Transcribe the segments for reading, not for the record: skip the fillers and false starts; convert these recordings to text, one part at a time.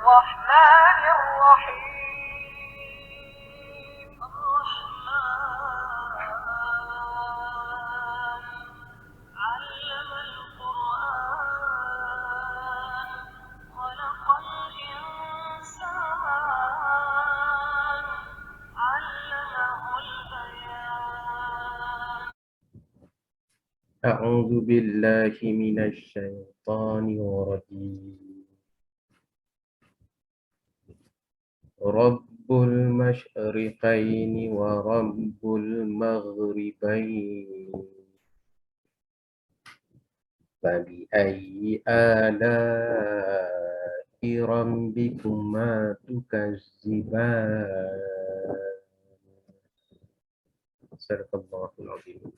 الرحمن الرحيم الرحمن علم القرآن خلق الإنسان علمه البيان. أعوذ بالله من الشيطان الرجيم. رب المشرقين ورب المغربين فبأي آلاء ربكما تكذبان. صدق الله العظيم.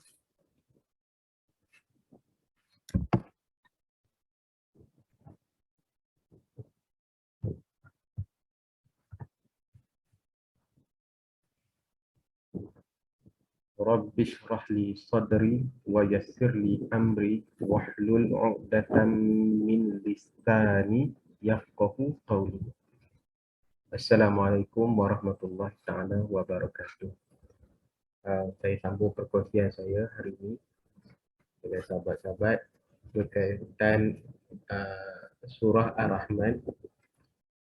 رب اشرح لي صدري ويسر لي أمري واحلل عقدة من لساني يفقه قولي. Assalamualaikum warahmatullahi taala wabarakatuh. Saya sambung perkongsian saya hari ini dengan sahabat-sahabat berkaitan surah Ar-Rahman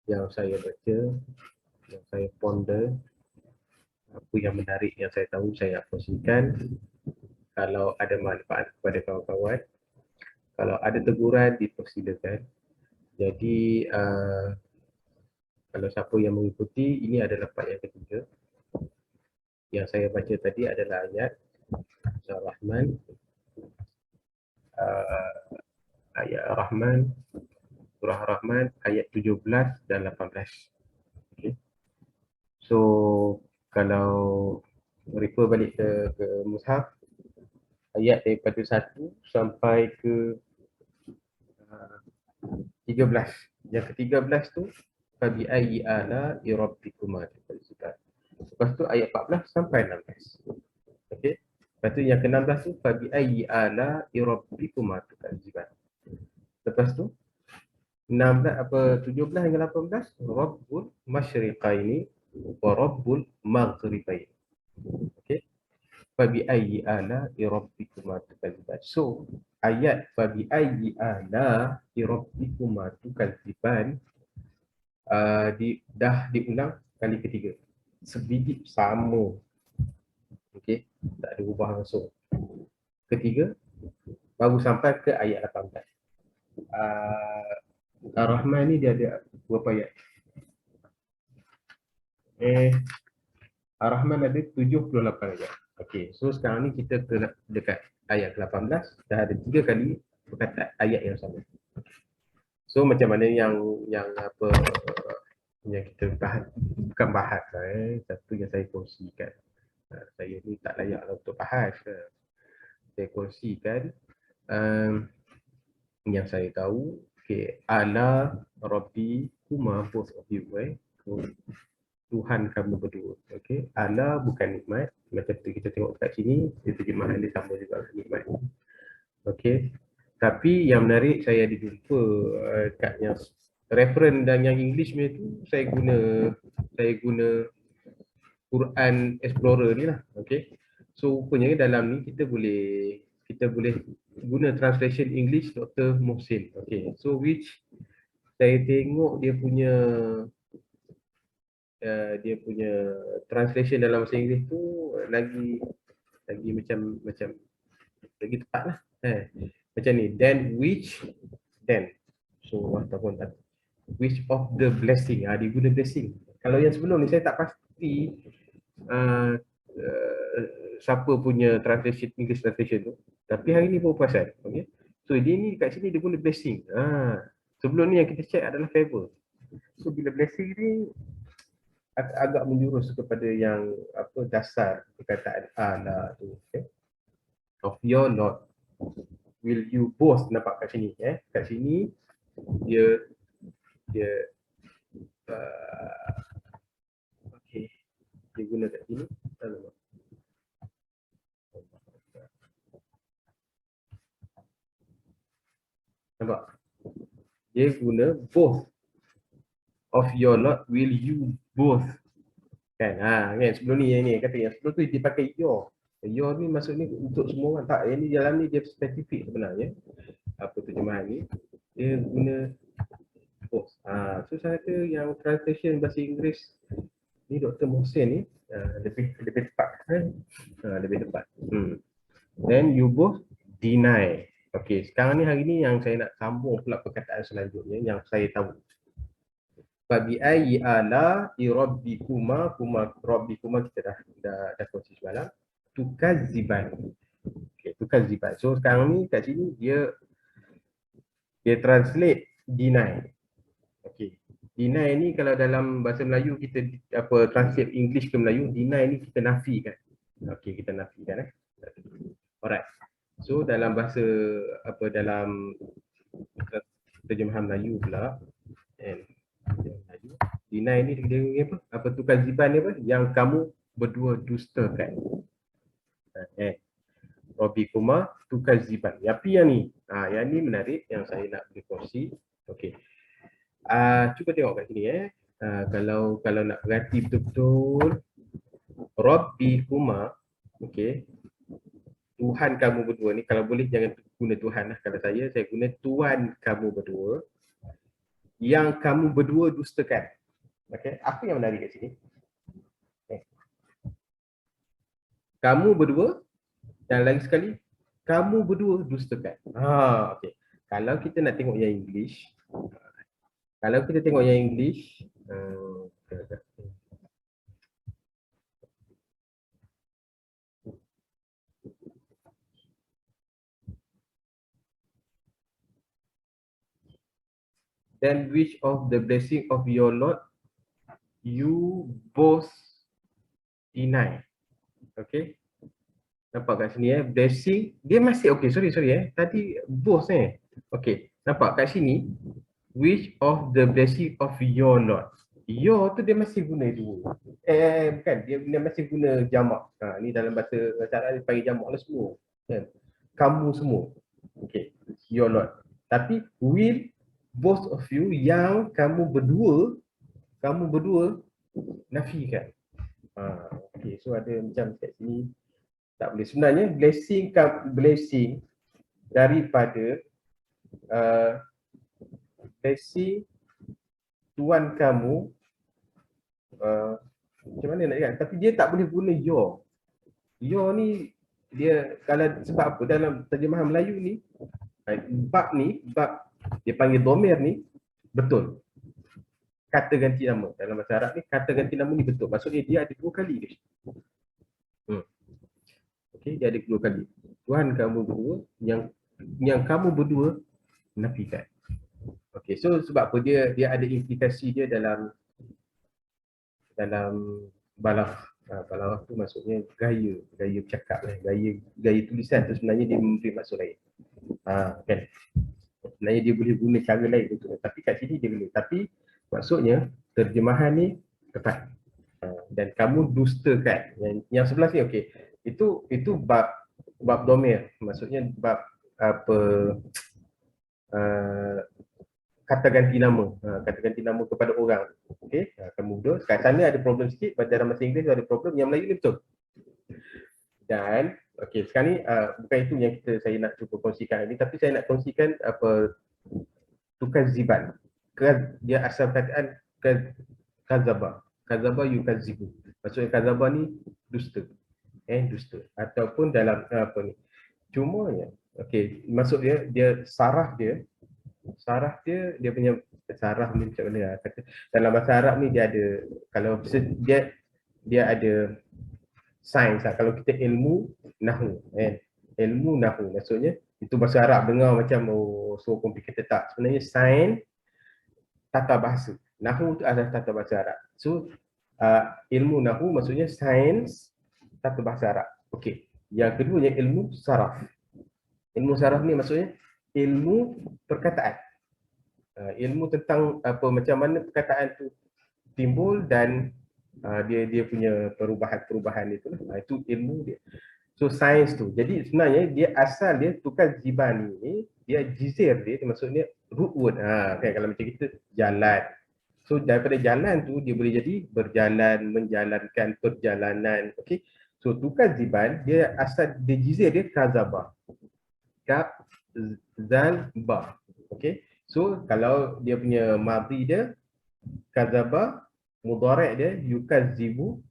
yang saya baca, yang saya ponder, apa yang menarik yang saya tahu saya kongsikan. Kalau ada manfaat kepada kawan-kawan, kalau ada teguran dipersilakan. Jadi kalau siapa yang mengikuti, ini adalah part yang ketiga. Yang saya baca tadi adalah ayat surah Rahman, ayat Rahman, surah Rahman ayat 17 dan 18. Okay. So kalau refer balik ke mushaf, ayat daripada 1 sampai ke 13. Yang ke-13 tu fabi ayyi ala rabbikuma tukadziban. Lepas tu ayat 14 sampai 16. Okey. Lepas tu yang ke-16 tu fabi ayyi ala rabbikuma tukadziban. Lepas tu 16 apa 17 hingga 18 Rabbul Masyriqaini wa Rabbul Maghribaini. Okey. Fabi ayyi ala rabbikuma tukadziban. So ayat fabi ayyi ala rabbikuma tukadziban dah diulang kali ketiga. Sebiji sama. Okey, tak ada ubah langsung. Ketiga baru sampai ke ayat 18. Ar-Rahman ni dia ada berapa ayat? Ar-Rahman ada 78 ayat. Okey, so sekarang ni kita ke dekat ayat ke-18, dah ada 3 kali perkataan ayat yang sama. So macam mana yang apa yang kita bahas, bukan bahas satu yang saya kongsikan. Saya ni tak layak untuk bahas. Saya kongsikan yang saya tahu. Okay, ala rabbi kuma, both of you, Tuhan kamu berdua. Okay, ala bukan nikmat. Macam tu kita tengok kat sini, dia terjemahan dia sama juga nikmat. Okay, tapi yang menarik saya ada jumpa kat yang reference dan yang English tu saya guna Quran Explorer ni lah. Okay, so rupanya dalam ni kita boleh guna translation English Dr. Mohsin. Okay, so which saya tengok dia punya translation dalam bahasa Inggeris tu lagi macam lagi tepat lah. Macam ni, then so ataupun which of the blessing, dia guna blessing. Kalau yang sebelum ni saya tak pasti siapa punya translation English translation tu, tapi hari ni baru perasan. Okay, so dia ni kat sini dia guna blessing. Sebelum ni yang kita check adalah favor. So bila blessing ni agak menjurus kepada yang apa dasar perkataan ala tu, okay? Of your Lord will you boast, nampak kat sini, kat sini dia okey, dia guna kat sini. Nampak? Dia guna both of your lot will you both? Kan? Kan sebelum ni kata yang sebelum tu dia pakai your. Your ni maksudnya untuk semua orang tak. Yang ni dalam ni dia spesifik sebenarnya. Apa terjemahan ni? Dia guna both. So saya kata yang translation bahasa Inggeris ni Dr. Mohsin ni lebih tepat kan? Lebih tepat. Then you both deny. Okey, sekarang ni hari ni yang saya nak sambung pula perkataan selanjutnya yang saya tahu. Fabi ayyi ala rabbikuma rabbikuma kita dah kongsi semalam. Tukaziban. Okey, tukaziban. So sekarang ni kat sini dia translate deny. Okey. Deny ni kalau dalam bahasa Melayu kita translate English ke Melayu, deny ni kita nafikan. Okey, kita nafikan Alright. So dalam bahasa dalam terjemahan Melayu pula deny ni dia apa tukaziban ni apa yang kamu berdua dustakan. Rabbikuma tukaziban. Tapi yang ni yang ni menarik yang saya nak berkongsi. Okey. Cuba tengok kat sini kalau nak perhati betul-betul Rabbikuma, okey. Tuhan kamu berdua ni, kalau boleh jangan guna Tuhan lah. Kalau saya guna Tuhan kamu berdua yang kamu berdua dustakan. Okey, apa yang menarik kat sini? Kamu berdua dan lagi sekali kamu berdua dustakan. Okey. Kalau kita nak tengok yang English, then which of the blessing of your Lord you both deny. Okay. Nampak kat sini blessing dia masih okay. Sorry tadi both Okay. Nampak kat sini which of the blessing of your Lord. Your tu dia masih guna dua. Bukan, dia masih guna jamak. Ni dalam bahasa Arab dia panggil jamak lah semua. Kamu semua. Okay. Your Lord. Tapi will both of you yang kamu berdua nafikan. Okay, so ada macam kat sini tak boleh. Sebenarnya blessing daripada blessing Tuhan kamu macam mana nak cakap, tapi dia tak boleh guna your. Your ni dia kalau sebab apa dalam terjemahan Melayu ni bab dia panggil domir ni betul. Kata ganti nama dalam bahasa Arab ni, kata ganti nama ni betul. Maksudnya dia ada dua kali dia. Okey, dia ada dua kali. Tuhan kamu berdua yang kamu berdua nafikan. Okey, so sebab apa dia ada implikasi dia dalam balagh. Balagh tu maksudnya gaya bercakap gaya tulisan tu sebenarnya dia memberi maksud lain. Kan. Sebenarnya dia boleh guna cara lain untuk, tapi kat sini dia boleh. Tapi maksudnya terjemahan ni tepat. Dan kamu dustakan. Yang sebelah sini okey. Itu bab domir. Maksudnya bab kata ganti nama. Kata ganti nama kepada orang. Okey. Kamu berdua. Kat sana ada problem sikit. Dalam bahasa Inggeris ada problem. Yang Melayu ni betul. Dan okey, sekarang ni bukan itu yang saya nak cuba kongsikan ini, tapi saya nak kongsikan tukaziban. Dia asal perkataan kazaba yukazibu. Maksudnya kazaba ni dusta. Dusta. Ataupun dalam apa ni. Cumanya okey, maksud dia sarah dia punya sarah ni macam mana kata dalam bahasa Arab ni dia ada, kalau dia ada sains lah. Kalau kita ilmu nahwu ilmu nahwu maksudnya itu bahasa Arab dengar macam so complicated, tak. Sebenarnya sains tata bahasa. Nahwu tu adalah tata bahasa Arab. So ilmu nahwu maksudnya sains tata bahasa Arab. Okey. Yang keduanya ilmu saraf. Ilmu saraf ni maksudnya ilmu perkataan. Ilmu tentang apa macam mana perkataan tu timbul dan dia punya perubahan itu lah. Itu ilmu dia. So sains tu. Jadi sebenarnya dia asal dia tukaziban ni dia jizir dia maksudnya root word. Kan kalau macam kita jalan. So daripada jalan tu dia boleh jadi berjalan, menjalankan perjalanan. Okey. So tukaziban dia asal dia jizir dia kazaba. Kaf zal ba. Okey. So kalau dia punya madhi dia kazaba, mudhari' dia yukazibu,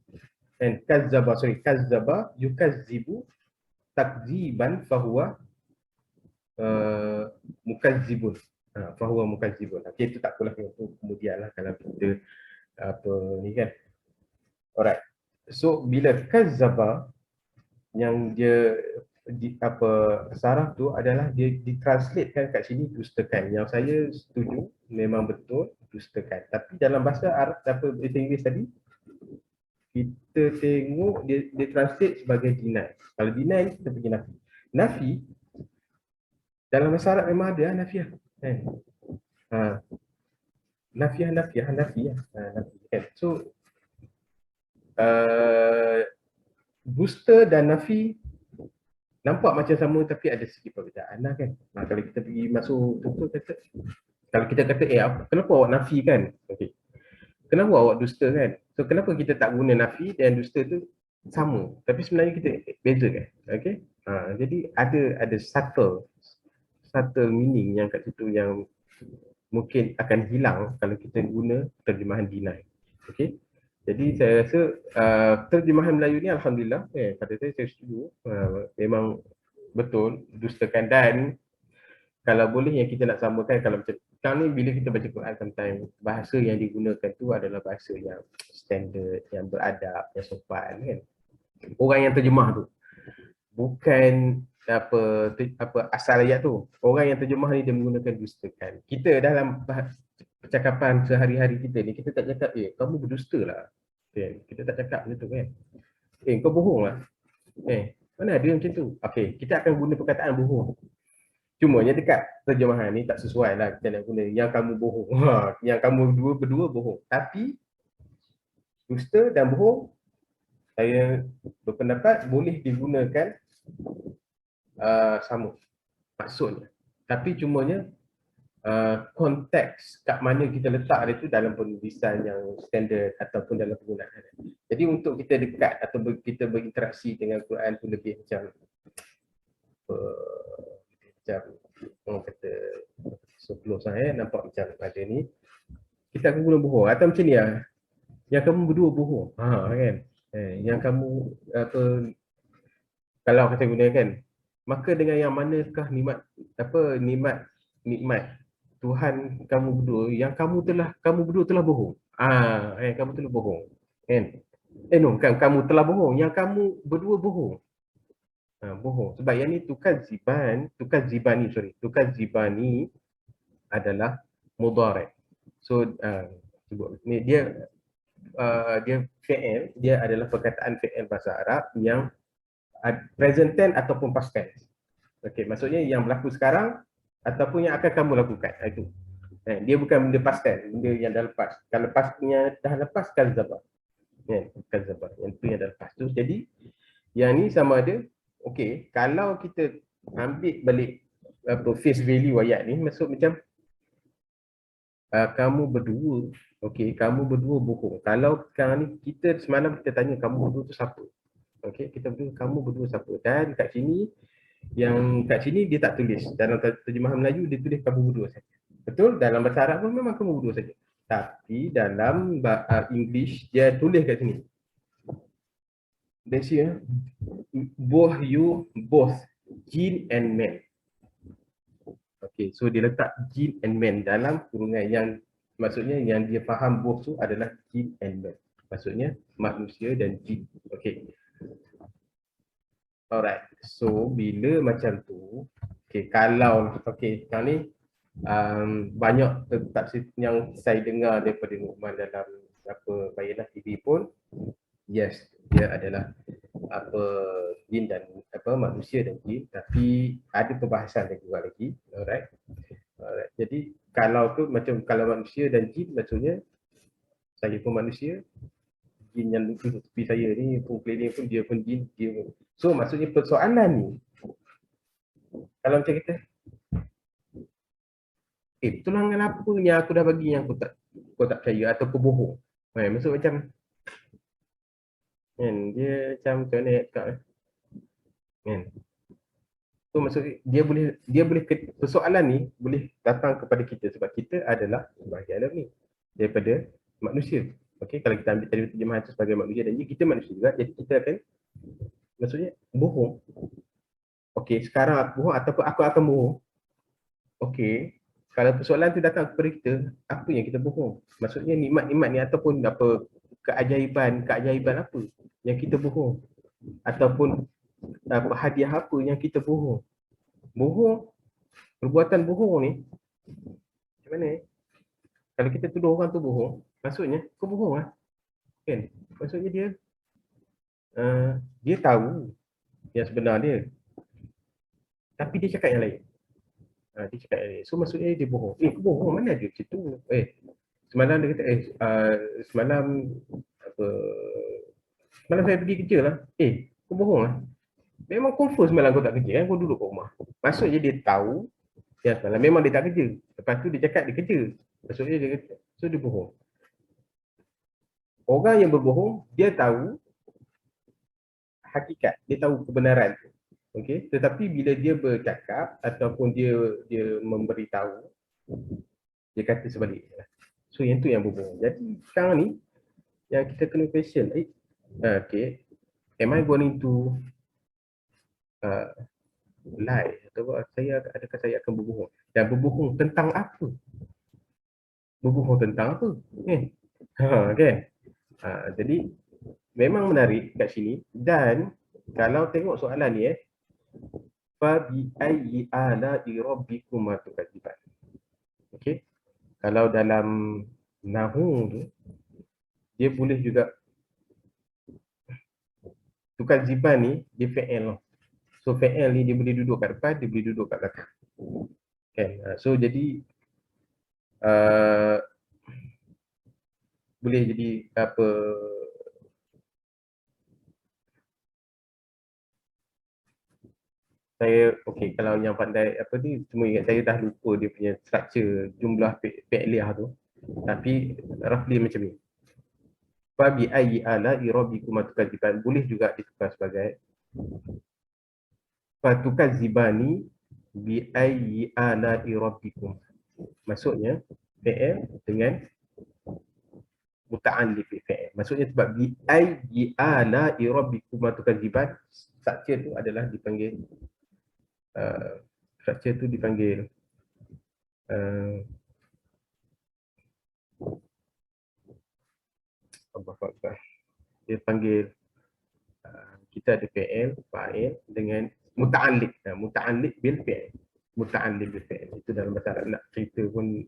and kazzaba yukazibu takziban fahuwa mukazzibun. Fahuwa mukazzibun. Okey, itu tak apalah, itu kemudian lah kalau kita apa ni kan. Alright. So bila kazzaba yang dia saraf tu adalah dia ditranslatekan kat sini dustakan. Yang saya setuju memang betul dustakan. Tapi dalam bahasa Arab bahasa Inggeris tadi kita tengok dia translate sebagai deny. Kalau deny kita pergi nafi. Nafi dalam bahasa Arab memang ada nafiah. Kan? Nafiah. Nafi kan. So booster dan nafi nampak macam sama tapi ada segi perbezaan lah kan. Kalau kita pergi masuk contoh kata, kalau kita kata kenapa awak nafi kan? Okey. Kenapa awak dusta kan? So kenapa kita tak guna nafi dan dusta tu sama tapi sebenarnya kita beza kan? Okey. Jadi ada subtle meaning yang kat situ yang mungkin akan hilang kalau kita guna terjemahan deny. Okey. Jadi saya rasa terjemahan Melayu ni alhamdulillah pada saya setuju, memang betul dustakan. Dan kalau boleh yang kita nak samakan, kalau macam sekarang ni bila kita baca Quran sometimes bahasa yang digunakan tu adalah bahasa yang standard, yang beradab, yang sopan kan. Orang yang terjemah tu bukan apa asal ayat tu. Orang yang terjemah ni dia menggunakan dustakan. Kita dalam percakapan sehari-hari kita ni, kita tak cakap kamu berdusta lah. Kita tak cakap macam tu kan. Kau bohong lah. Mana ada macam tu. Okey, kita akan guna perkataan bohong. Cumanya dekat terjemahan ni tak sesuai lah kita nak guna yang kamu bohong. Yang kamu berdua bohong. Tapi dusta dan bohong saya berpendapat boleh digunakan sama maksudnya. Tapi cumanya konteks kat mana kita letak dia tu dalam penulisan yang standard ataupun dalam penggunaan. Jadi untuk kita dekat atau kita berinteraksi dengan Quran tu lebih macam orang kata so close lah nampak macam ada ni. Kita akan guna bohong atau macam ni lah. Yang kamu berdua bohong. Kan. Yang kamu kalau kita gunakan, maka dengan yang manakah nikmat Tuhan kamu berdua yang kamu berdua telah bohong. Kamu telah bohong. Kan? Kamu telah bohong, yang kamu berdua bohong. Bohong. Sebab yang ni tukazibani adalah mudhari'. So ni dia fi'il, dia adalah perkataan fi'il bahasa Arab yang present tense ataupun past tense. Okey, maksudnya yang berlaku sekarang ataupun yang akan kamu lakukan. Itu. Dia bukan benda past tense, benda yang dah lepas. Kalau pastnya dah lepas kazaba. Kazaba. Yang tu yang dah lepas tu. Jadi yang ni sama ada okey, kalau kita ambil balik face value ayat ni, maksud macam kamu berdua, okey, kamu berdua bohong. Kalau sekarang ni kita semalam kita tanya kamu berdua tu siapa? Okey, kita berdua kamu berdua siapa? Dan kat sini dia tak tulis. Dalam terjemahan Melayu dia tulis kamu berdua saja. Betul? Dalam bahasa Arab pun memang kamu berdua saja. Tapi dalam English dia tulis kat sini. Biasanya both jin and man. Okay, so dia letak jin and man dalam kurungan yang maksudnya yang dia faham both tu adalah jin and man. Maksudnya manusia dan jin. Okay. Alright. So bila macam tu, kalau sekarang ni banyak tafsir yang saya dengar daripada Nu'man dalam Bayanah TV pun, yes, dia adalah jin dan manusia dan jin, tapi ada perbahasan lagi. Alright. Jadi kalau tu macam kalau manusia dan jin, maksudnya saya pun manusia, jin yang duduk tepi saya ni pun keliling pun dia pun jin, dia pun. So maksudnya persoalan ni kalau macam kita tulangan apa yang aku dah bagi yang aku tak kau tak percaya atau kau bohong. Maksud macam kan dia macam mana nak cakap kan. So maksud dia boleh persoalan ni boleh datang kepada kita sebab kita adalah sebahagian dalam ni daripada manusia. Okey, kalau kita ambil tadi terjemahan itu sebagai manusia dan kita manusia juga, jadi kita akan maksudnya bohong. Okey, sekarang aku bohong ataupun aku akan bohong. Okey, kalau persoalan tu datang kepada kita, apa yang kita bohong? Maksudnya nikmat-nikmat ni ataupun apa keajaiban apa yang kita bohong? Ataupun hadiah apa yang kita bohong? Bohong, perbuatan bohong ni macam mana? Kalau kita tuduh orang tu bohong, maksudnya kau bohong lah. Kan? Maksudnya dia tahu yang sebenar dia. Tapi dia cakap yang lain. Dia cakap yang lain. So maksudnya dia bohong. Kau bohong, mana ada macam tu? Semalam dia kata, semalam saya pergi kerja lah. Kau bohong lah. Memang confirm semalam kau tak kerja kan, kau duduk kat rumah. Maksudnya dia tahu yang semalam memang dia tak kerja. Lepas tu dia cakap dia kerja. Maksudnya dia kata, so dia bohong. Orang yang berbohong, dia tahu hakikat, dia tahu kebenaran tu. Okey, tetapi bila dia bercakap ataupun dia memberitahu, dia kata sebaliknya. So yang tu yang berbohong. Jadi sekarang ni yang kita kena question, okay, am I going to lie atau adakah saya akan berbohong? Dan berbohong tentang apa? Berbohong tentang apa? Okay. Jadi memang menarik kat sini dan kalau tengok soalan ni fa bi ayyi ala'i rabbikuma tukadziban. Okey. Kalau dalam nahwu tu dia boleh juga tukadziban ni dia fa'il. So fa'il ni dia boleh duduk kat depan, dia boleh duduk kat belakang. Kan? So jadi boleh jadi apa saya kalau yang pandai apa ni cuma ingat saya dah lupa dia punya structure jumlah fi'liyah tu, tapi roughly macam ni. Fa bi ayyi ala'i rabbikuma tukadziban boleh juga ditukar sebagai fa tukadzibani bi ayyi ala'i rabbikum. Maksudnya fi'il dengan muta'alliq bi fi'il. Maksudnya sebab bi ayyi ala'i rabbikuma tukadziban, structure tu adalah dipanggil structure tu dipanggil dia panggil kita ada fi'il, fa'il dengan muta'alliq. Muta'alliq bil fi'il. Muta'alliq bil fi'il. Itu dalam bahasa Arab nak cerita pun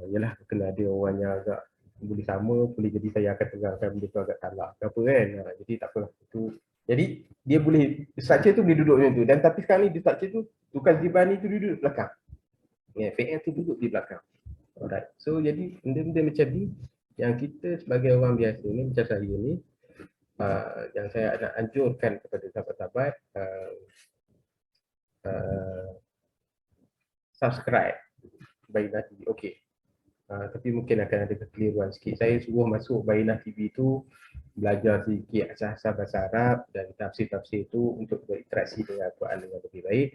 yalah kena ada orang yang agak boleh sama, boleh jadi saya akan tegakkan benda tu agak salah ke apa kan. Jadi tak apalah. Itu jadi dia boleh structure tu boleh duduk macam tu dan tapi sekarang ni di structure tu tukadzibani tu duduk di belakang. Fi'il tu duduk di belakang. Alright. So jadi benda-benda macam ni yang kita sebagai orang biasa ni macam saya ni yang saya nak anjurkan kepada sahabat-sahabat subscribe Bayyinah TV. Okey. Tapi mungkin akan ada kekeliruan sikit. Saya suruh masuk Bayyinah TV tu belajar sedikit asas-asas bahasa Arab dan tafsir-tafsir tu untuk berinteraksi dengan Al-Quran dengan lebih baik.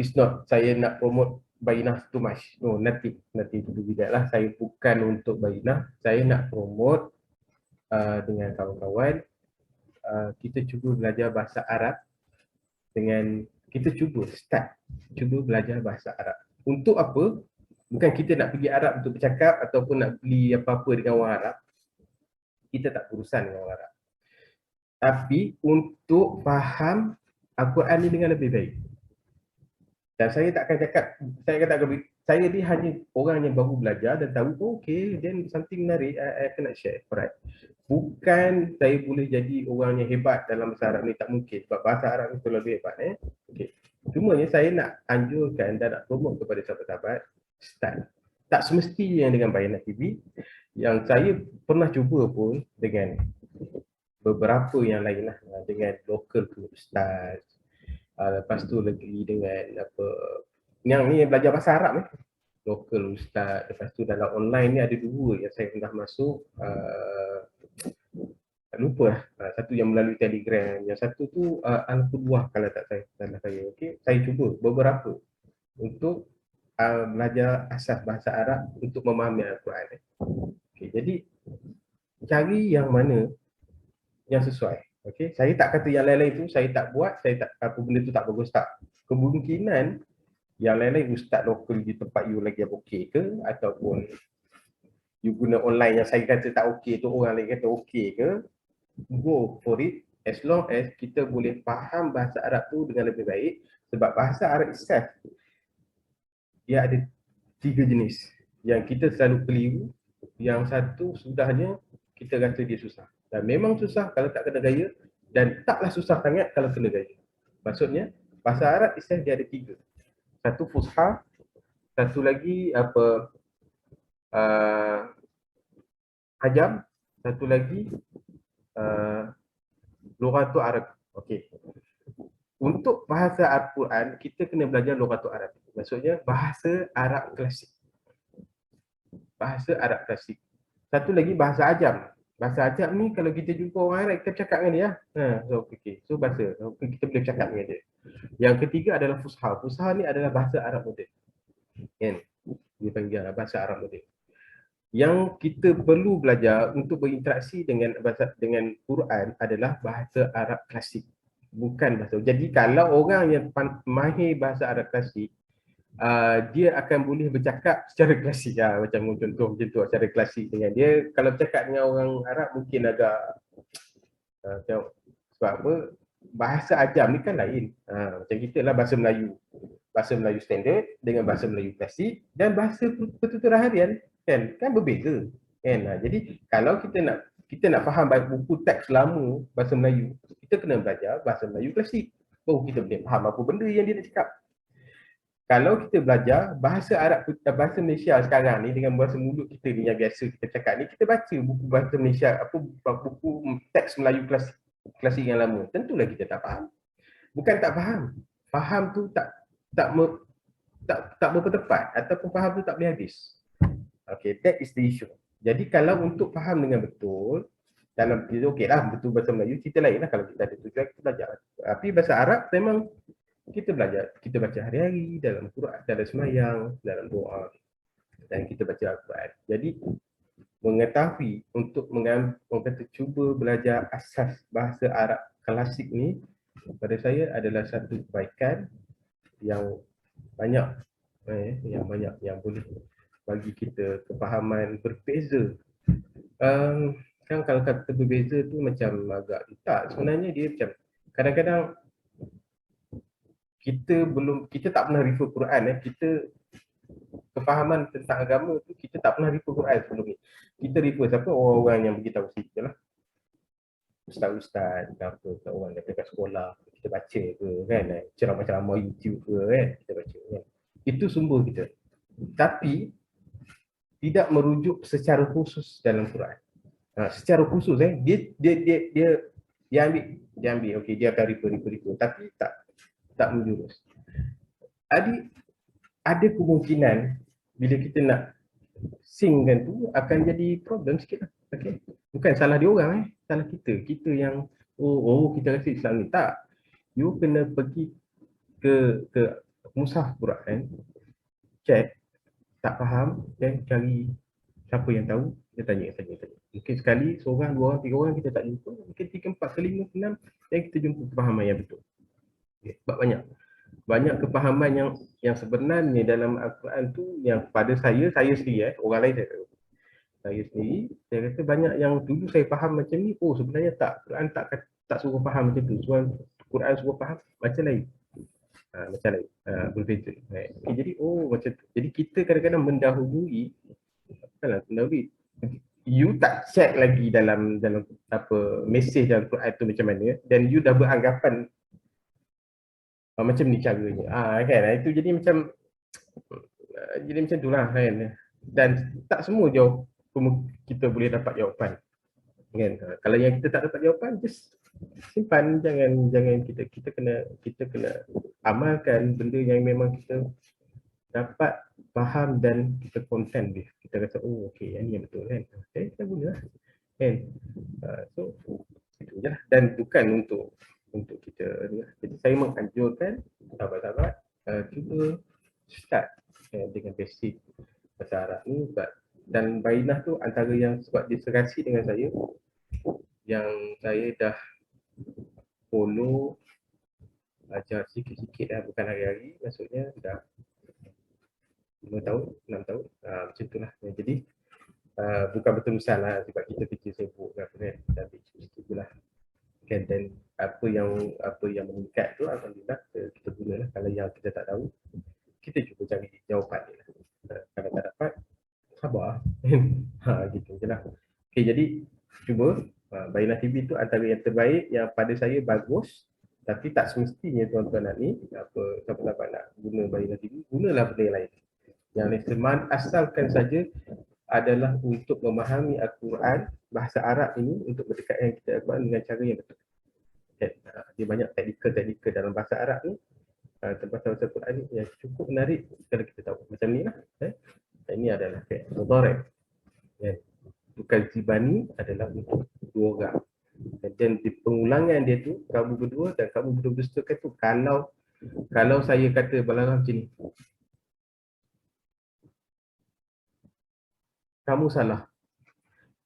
It's not saya nak promote Bayyinah too much. No, nothing to do with that lah. Saya bukan untuk Bayyinah. Saya nak promote dengan kawan-kawan. Kita cuba belajar bahasa Arab dengan kita cuba belajar bahasa Arab. Untuk apa? Bukan kita nak pergi Arab untuk bercakap ataupun nak beli apa-apa dengan orang Arab. Kita tak berurusan dengan orang Arab. Tapi untuk faham Al-Quran ni dengan lebih baik. Dan saya tak akan cakap, saya ni hanya orang yang baru belajar dan tahu, okay, then something menarik, I akan nak share. Alright. Bukan saya boleh jadi orang yang hebat dalam bahasa Arab ni, tak mungkin. Sebab bahasa Arab ni terlalu hebat. Okay. Cumanya saya nak anjurkan dan nak promote kepada sahabat-sahabat, start. Tak semestinya dengan Bayyinah TV. Yang saya pernah cuba pun dengan beberapa yang lain lah. Dengan local group start. Lepas tu lagi dengan apa yang ni belajar bahasa Arab ni. lokal ustaz. Lepas tu dalam online ni ada dua yang saya pernah masuk, tak lupa lah. Satu yang melalui Telegram, yang satu tu Al-Qudwah kalau tak salah saya. Okey, saya cuba beberapa untuk belajar asas bahasa Arab untuk memahami Al-Quran. Okey, jadi cari yang mana yang sesuai. Okey, saya tak kata yang lain-lain tu saya tak buat, saya tak apa benda tu tak bagus, tak. Kemungkinan yang lain-lain ustaz lokal di tempat you lagi yang okey ke, ataupun you guna online yang saya kata tak okey tu orang lain kata okey ke, go for it as long as kita boleh faham bahasa Arab tu dengan lebih baik. Sebab bahasa Arab itself dia ada 3 jenis yang kita selalu keliru. Yang satu sudahnya kita rasa dia susah, dan memang susah kalau tak kena gaya, dan taklah susah sangat kalau kena gaya. Maksudnya bahasa Arab itself dia ada 3. Satu Fusha, satu lagi apa Ajam, satu lagi Lughatul Arab. Okey. Untuk bahasa Al-Quran kita kena belajar Lughatul Arab. Maksudnya bahasa Arab klasik. Bahasa Arab klasik. Satu lagi bahasa Ajam. Bahasa Ajam ni kalau kita jumpa orang Arab kita cakap dengan dia. So bahasa kita boleh cakap dengan dia. Yang ketiga adalah Fusha. Fusha ni adalah bahasa Arab moden. Kan? Dia panggil bahasa Arab moden. Yang kita perlu belajar untuk berinteraksi dengan Quran adalah bahasa Arab klasik, bukan bahasa. Jadi kalau orang yang mahir bahasa Arab klasik, dia akan boleh bercakap secara klasik, macam contoh macam tu, secara klasik dengan dia. Kalau bercakap dengan orang Arab mungkin agak sebab apa, bahasa Ajam ni kan lain. Macam kita lah bahasa Melayu standard dengan bahasa Melayu klasik dan bahasa pertuturan harian kan berbeza kan. Jadi kalau kita nak faham buku teks lama bahasa Melayu, kita kena belajar bahasa Melayu klasik baru kita boleh faham apa benda yang dia nak cakap. Kalau kita belajar bahasa Arab, bahasa Malaysia sekarang ni dengan bahasa mulut kita ni yang biasa kita cakap ni, kita baca buku bahasa Malaysia, buku teks Melayu klasik yang lama, tentulah kita tak faham. Bukan tak faham, faham tu tak bertepat, ataupun faham tu tak boleh habis. Okay, that is the issue. Jadi kalau untuk faham dengan betul, dalam okey lah betul bahasa Melayu, cerita lain lah kalau kita ada tujuan kita belajar. Tapi bahasa Arab memang kita belajar, kita baca hari-hari dalam Quran, dalam sembahyang, dalam doa, dan kita baca Al-Quran. Jadi mengetahui untuk cuba belajar asas bahasa Arab klasik ni, pada saya adalah satu kebaikan yang banyak yang boleh bagi kita kefahaman berbeza. Kan kalau kata berbeza tu macam agak tak, sebenarnya dia macam kadang-kadang kita tak pernah refer Quran, kita kefahaman tentang agama tu kita tak pernah refer Quran sebelum ni. Kita refer siapa? Orang-orang yang beritahu kita lah, ustaz-ustaz apa, orang dekat sekolah kita baca ke kan, ceramah-ceramah YouTube ke kan, kita baca kan. Itu sumber kita. Tapi tidak merujuk secara khusus dalam Quran. Secara khusus dia ambil okey, dia akan refer tapi tak menjurus. Ada kemungkinan bila kita nak singkan tu akan jadi problem sikit lah. Okay. Bukan salah dia orang, salah kita yang kita rasa Islam ni tak. You kena pergi ke mushaf Quran, check, tak faham, dan cari siapa yang tahu, dia tanya. Mungkin sekali, seorang, dua orang, tiga orang kita tak jumpa, mungkin 3, 4, 5, 6, dan kita jumpa kefahaman yang betul. Okay. Sebab banyak kefahaman yang sebenarnya dalam Al-Quran tu yang pada saya sendiri, orang lain saya sendiri, saya rasa banyak yang dulu saya faham macam ni, sebenarnya tak, Quran tak suruh faham macam tu, Quran suruh faham macam lain. Berbeza. Okay, jadi macam tu. Jadi kita kadang-kadang mendahului, you tak check lagi dalam apa mesej dalam Quran tu macam mana, dan you dah beranggapan macam ni caranya. Kan, itu jadi macam itulah kan. Dan tak semua kita boleh dapat jawapan. Kan? Kalau yang kita tak dapat jawapan, just simpan, jangan kita kena amalkan benda yang memang kita dapat faham dan kita content dia. Kita rasa oh okey yang ni yang betul kan. Okay, kita guna lah kan. So itu je lah. Dan bukan untuk kita ni lah. Jadi saya menganjurkan sahabat-sahabat cuba start dengan basic bahasa Arab ni. Dan Bainah tu antara yang sebab dia serasi dengan saya, yang saya dah follow ajar sikit-sikit dah, bukan hari-hari, maksudnya dah 5 tahun, 6 tahun, macam tu lah. Jadi bukan berterusan lah sebab kita kerja sibuk ke apa kan, kita ambil sikit-sikit je lah kan. Dan apa yang meningkat tu alhamdulillah kita guna lah. Kalau yang kita tak tahu, kita cuba cari jawapan dia lah. Kalau tak dapat, sabar gitu je lah. Okay, jadi cuba Bainah TV tu antara yang terbaik yang pada saya bagus, tapi tak semestinya tuan-tuan nak ni apa, siapa-siapa nak guna Bainah TV, gunalah benda yang lain. Yang lain asalkan saja adalah untuk memahami Al-Quran bahasa Arab ini, untuk mendekatkan kita Al-Quran dengan cara yang betul. Dia banyak teknikal dalam bahasa Arab ni, tentang bahasa Al-Quran ni yang cukup menarik kalau kita tahu. Macam ni lah. Ini adalah mudhari'. Bukan zibani adalah untuk dua orang. Dan di pengulangan dia tu, kamu berdua dan kamu berdua-dustakan tu, kalau saya kata Balaram macam ni, kamu salah,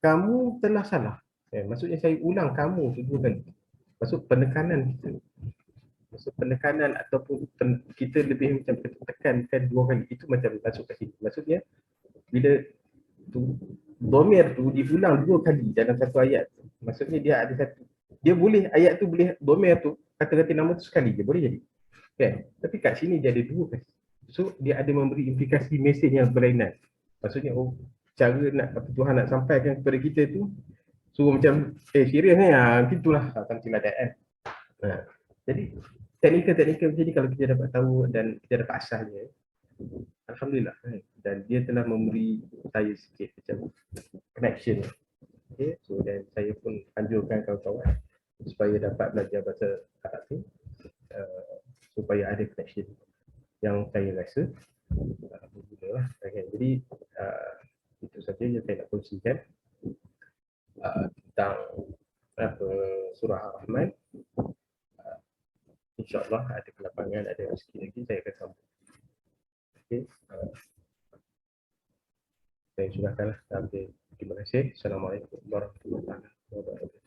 kamu telah salah. Maksudnya saya ulang kamu tu dua kali. Maksud penekanan kita. Maksud penekanan ataupun kita lebih macam tekankan dua kali. Itu macam masuk kat sini. Maksudnya bila tu domir tu diulang dua kali dalam satu ayat. Maksudnya dia ada satu. Dia boleh ayat tu boleh domir tu kata-kata nama tu sekali je boleh jadi. Kan? Tapi kat sini dia ada dua kali. So dia ada memberi implikasi mesej yang berlainan. Maksudnya oh cara nak apa Tuhan nak sampaikan kepada kita tu suruh macam serius ni gitulah something like that kan. Jadi teknikal macam ni kalau kita dapat tahu dan kita dapat asasnya, alhamdulillah kan. Dan dia telah memberi saya sikit macam connection. Okay, so dan saya pun anjurkan kawan-kawan supaya dapat belajar bahasa Arab ni supaya ada connection yang saya rasa berguna lah. Okay. Jadi itu saja yang saya nak kongsikan tentang apa surah Ar-Rahman. InsyaAllah ada kelapangan, ada rezeki lagi saya akan sambung. Okay. Saya sudahkanlah. Terima kasih. Assalamualaikum warahmatullahi wabarakatuh.